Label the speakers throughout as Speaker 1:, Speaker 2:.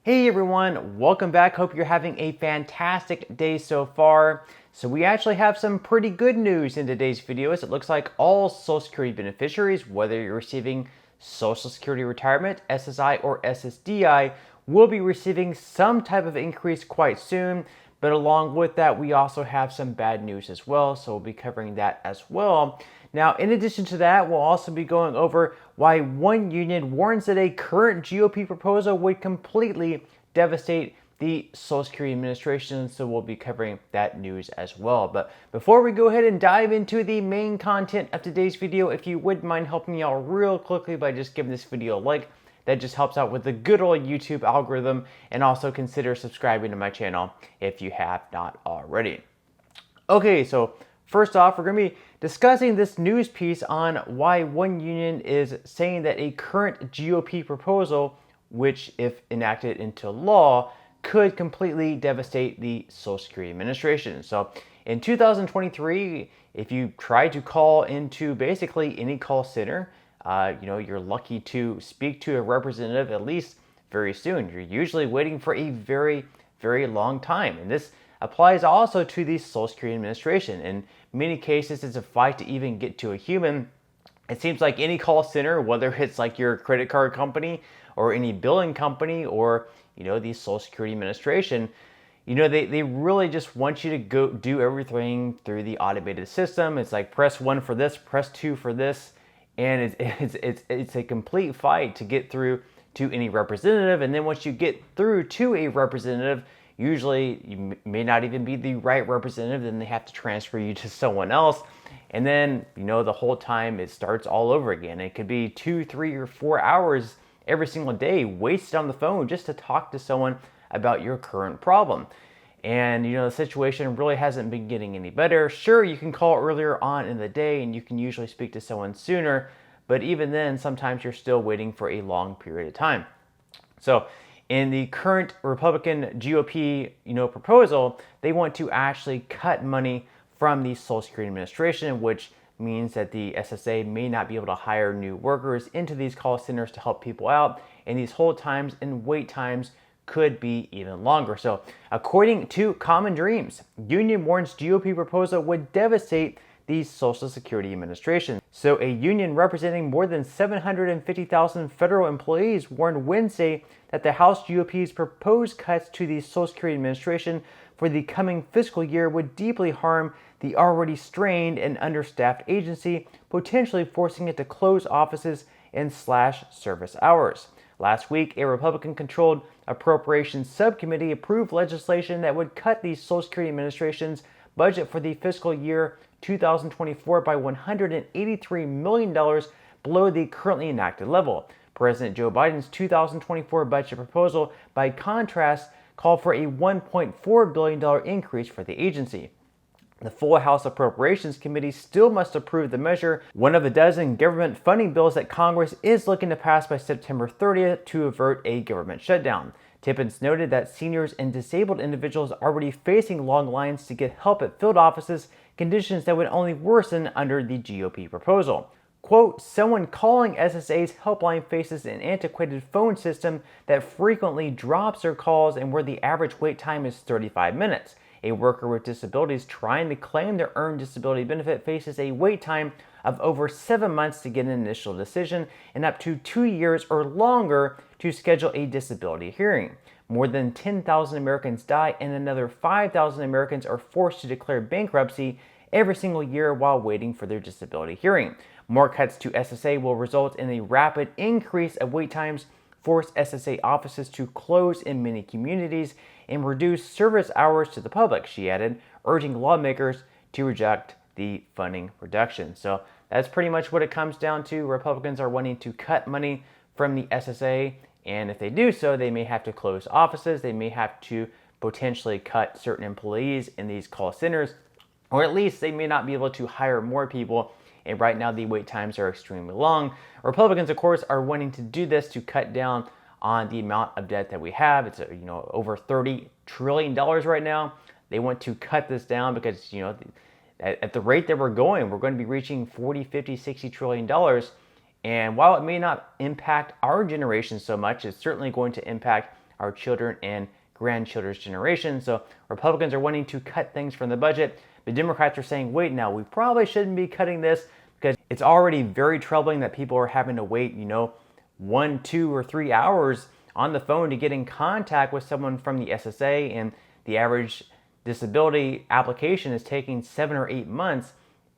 Speaker 1: Hey everyone, welcome back. Hope you're having a fantastic day so far. So we actually have some pretty good news in today's video as it looks like all Social Security beneficiaries, whether you're receiving Social Security Retirement, SSI, or SSDI, will be receiving some type of increase quite soon. But along with that, we also have some bad news as well, so we'll be covering that as well. Now, in addition to that, we'll also be going over why one union warns that a current GOP proposal would completely devastate the Social Security Administration, so we'll be covering that news as well. But before we go ahead and dive into the main content of today's video, if you wouldn't mind helping me out real quickly by just giving this video a like, that just helps out with the good old YouTube algorithm, and also consider subscribing to my channel if you have not already. Okay, so first off, we're going to be discussing this news piece on why one union is saying that a current GOP proposal, which if enacted into law, could completely devastate the Social Security Administration. So in 2023, if you try to call into basically any call center, you're lucky to speak to a representative at least very soon. You're usually waiting for a very, very long time. And this applies also to the Social Security Administration. In many cases, it's a fight to even get to a human. It seems like any call center, whether it's like your credit card company or any billing company or, the Social Security Administration, they really just want you to go do everything through the automated system. It's like press 1 for this, press 2 for this. And it's a complete fight to get through to any representative. And then once you get through to a representative, usually you may not even be the right representative, then they have to transfer you to someone else. And then, the whole time it starts all over again. It could be 2, 3, or 4 hours every single day wasted on the phone just to talk to someone about your current problem. And, the situation really hasn't been getting any better. Sure, you can call earlier on in the day and you can usually speak to someone sooner, but even then, sometimes you're still waiting for a long period of time. So in the current Republican GOP, proposal, they want to actually cut money from the Social Security Administration, which means that the SSA may not be able to hire new workers into these call centers to help people out, and these hold times and wait times could be even longer. So according to Common Dreams, union warns GOP proposal would devastate the Social Security Administration. So a union representing more than 750,000 federal employees warned Wednesday that the House GOP's proposed cuts to the Social Security Administration for the coming fiscal year would deeply harm the already strained and understaffed agency, potentially forcing it to close offices and slash service hours. Last week, a Republican-controlled Appropriations Subcommittee approved legislation that would cut the Social Security Administration's budget for the fiscal year 2024 by $183 million below the currently enacted level. President Joe Biden's 2024 budget proposal, by contrast, called for a $1.4 billion increase for the agency. The full House Appropriations Committee still must approve the measure, one of a dozen government funding bills that Congress is looking to pass by September 30th to avert a government shutdown. Tippins noted that seniors and disabled individuals are already facing long lines to get help at field offices, conditions that would only worsen under the GOP proposal. Quote, someone calling SSA's helpline faces an antiquated phone system that frequently drops their calls and where the average wait time is 35 minutes. A worker with disabilities trying to claim their earned disability benefit faces a wait time of over 7 months to get an initial decision and up to 2 years or longer to schedule a disability hearing. More than 10,000 Americans die and another 5,000 Americans are forced to declare bankruptcy every single year while waiting for their disability hearing. More cuts to SSA will result in a rapid increase of wait times, force SSA offices to close in many communities, and reduce service hours to the public, she added, urging lawmakers to reject the funding reduction. So that's pretty much what it comes down to. Republicans are wanting to cut money from the SSA, and if they do so, they may have to close offices, they may have to potentially cut certain employees in these call centers, or at least they may not be able to hire more people. And right now the wait times are extremely long. Republicans, of course, are wanting to do this to cut down on the amount of debt that we have. It's over $30 trillion right now. They want to cut this down because at the rate that we're going to be reaching 40, 50, 60 trillion dollars. And while it may not impact our generation so much, it's certainly going to impact our children and grandchildren's generation. So Republicans are wanting to cut things from the budget, but Democrats are saying, wait, now we probably shouldn't be cutting this because it's already very troubling that people are having to wait, 1, 2, or 3 hours on the phone to get in contact with someone from the SSA, and the average disability application is taking 7 or 8 months.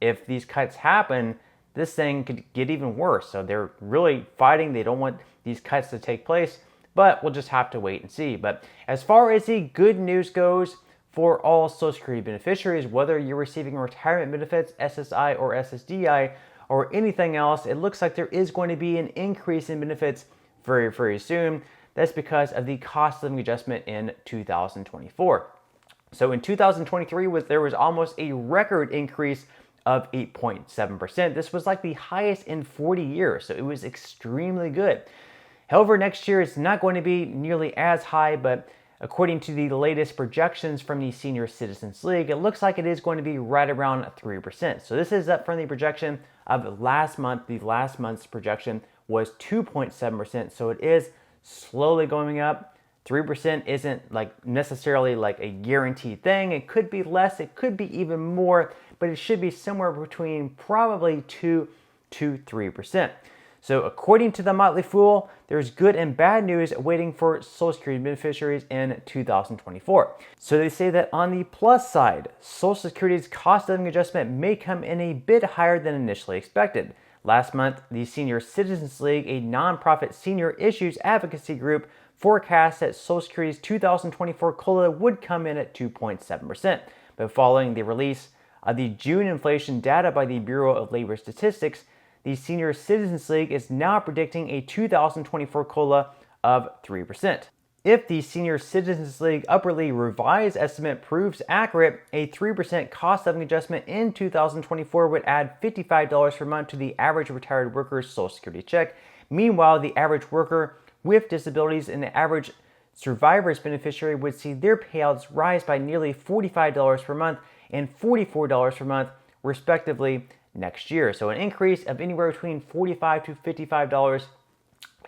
Speaker 1: If these cuts happen, this thing could get even worse. So they're really fighting. They don't want these cuts to take place, but we'll just have to wait and see. But as far as the good news goes, for all Social Security beneficiaries, whether you're receiving retirement benefits, SSI or SSDI, or anything else, it looks like there is going to be an increase in benefits very, very soon. That's because of the cost of living adjustment in 2024. So in 2023, there was almost a record increase of 8.7%. This was like the highest in 40 years, so it was extremely good. However, next year it's not going to be nearly as high, but according to the latest projections from the Senior Citizens League, it looks like it is going to be right around 3%. So this is up from the projection of last month. The last month's projection was 2.7%, so it is slowly going up. 3% isn't necessarily a guaranteed thing. It could be less, it could be even more, but it should be somewhere between probably 2 to 3%. So according to the Motley Fool, there's good and bad news waiting for Social Security beneficiaries in 2024. So they say that on the plus side, Social Security's cost of living adjustment may come in a bit higher than initially expected. Last month, the Senior Citizens League, a nonprofit senior issues advocacy group, forecast that Social Security's 2024 COLA would come in at 2.7%. But following the release of the June inflation data by the Bureau of Labor Statistics, the Senior Citizens League is now predicting a 2024 COLA of 3%. If the Senior Citizens League upwardly revised estimate proves accurate, a 3% cost of living adjustment in 2024 would add $55 per month to the average retired worker's Social Security check. Meanwhile, the average worker with disabilities and the average survivor's beneficiary would see their payouts rise by nearly $45 per month and $44 per month, respectively, next year. So an increase of anywhere between $45 to $55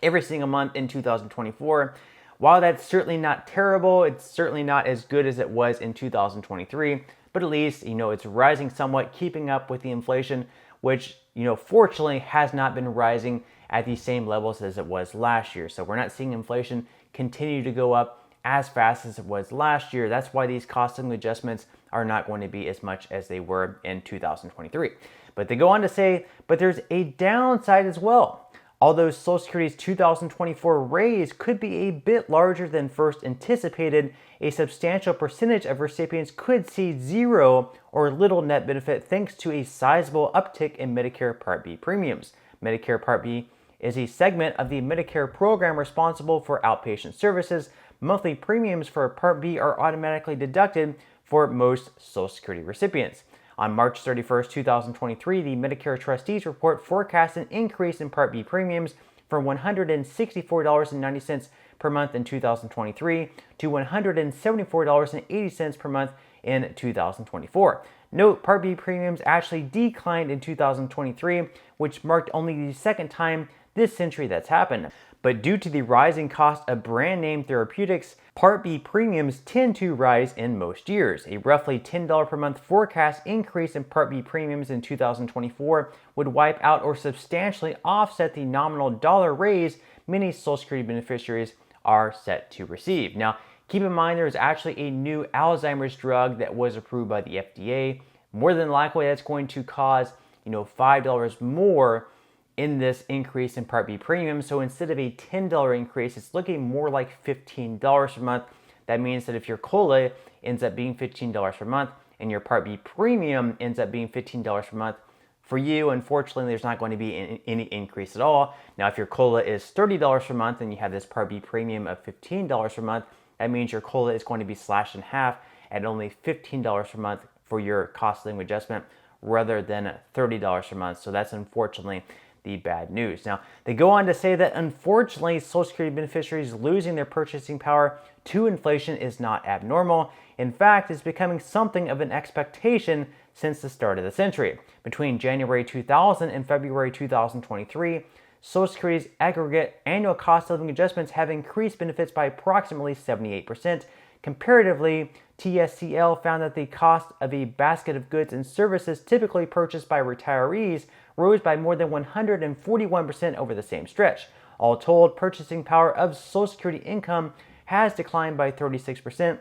Speaker 1: every single month in 2024. While that's certainly not terrible, it's certainly not as good as it was in 2023, but at least, it's rising somewhat, keeping up with the inflation, which, fortunately has not been rising at the same levels as it was last year. So we're not seeing inflation continue to go up as fast as it was last year. That's why these cost of living adjustments are not going to be as much as they were in 2023. But they go on to say, but there's a downside as well. Although Social Security's 2024 raise could be a bit larger than first anticipated, a substantial percentage of recipients could see zero or little net benefit thanks to a sizable uptick in Medicare Part B premiums. Medicare Part B is a segment of the Medicare program responsible for outpatient services. Monthly premiums for Part B are automatically deducted for most Social Security recipients. On March 31st, 2023, the Medicare Trustees Report forecast an increase in Part B premiums from $164.90 per month in 2023 to $174.80 per month in 2024. Note, Part B premiums actually declined in 2023, which marked only the second time this century that's happened. But due to the rising cost of brand name therapeutics, Part B premiums tend to rise in most years. A roughly $10 per month forecast increase in Part B premiums in 2024 would wipe out or substantially offset the nominal dollar raise many Social Security beneficiaries are set to receive. Now, keep in mind there is actually a new Alzheimer's drug that was approved by the FDA. More than likely, that's going to cause, $5 more in this increase in Part B premium. So instead of a $10 increase, it's looking more like $15 per month. That means that if your COLA ends up being $15 per month and your Part B premium ends up being $15 per month, for you, unfortunately, there's not going to be any increase at all. Now, if your COLA is $30 per month and you have this Part B premium of $15 per month, that means your COLA is going to be slashed in half at only $15 per month for your cost of living adjustment rather than $30 per month. So that's unfortunately the bad news. Now, they go on to say that unfortunately, Social Security beneficiaries losing their purchasing power to inflation is not abnormal. In fact, it's becoming something of an expectation since the start of the century. Between January 2000 and February 2023, Social Security's aggregate annual cost of living adjustments have increased benefits by approximately 78%. Comparatively, TSCL found that the cost of a basket of goods and services typically purchased by retirees rose by more than 141% over the same stretch. All told, purchasing power of Social Security income has declined by 36%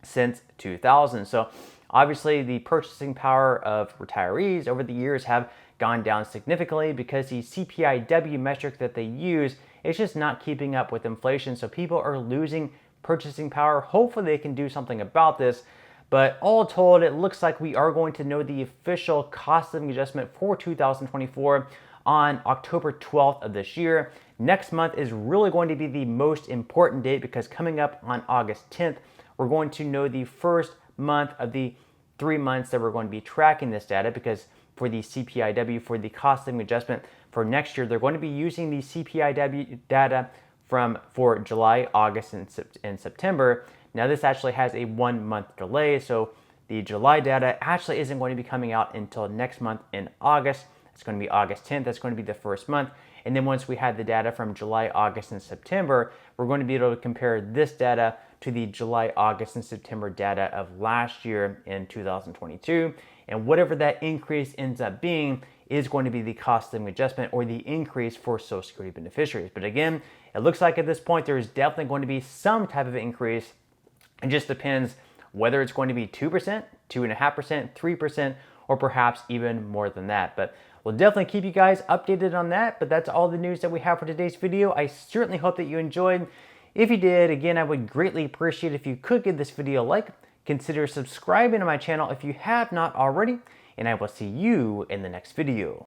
Speaker 1: since 2000. So obviously the purchasing power of retirees over the years have gone down significantly because the CPIW metric that they use is just not keeping up with inflation. So people are losing purchasing power. Hopefully they can do something about this. But all told, it looks like we are going to know the official cost of living adjustment for 2024 on October 12th of this year. Next month is really going to be the most important date because coming up on August 10th, we're going to know the first month of the 3 months that we're going to be tracking this data, because for the CPIW, for the cost of living adjustment for next year, they're going to be using the CPIW data for July, August, and September. Now this actually has a 1 month delay, so the July data actually isn't going to be coming out until next month in August. It's going to be August 10th. That's going to be the first month. And then once we have the data from July, August, and September, we're going to be able to compare this data to the July, August, and September data of last year in 2022. And whatever that increase ends up being is going to be the cost of living adjustment or the increase for Social Security beneficiaries. But again, it looks like at this point there is definitely going to be some type of increase. It just depends whether it's going to be 2%, 2.5%, 3%, or perhaps even more than that. But we'll definitely keep you guys updated on that. But that's all the news that we have for today's video. I certainly hope that you enjoyed. If you did, again, I would greatly appreciate if you could give this video a like. Consider subscribing to my channel if you have not already, and I will see you in the next video.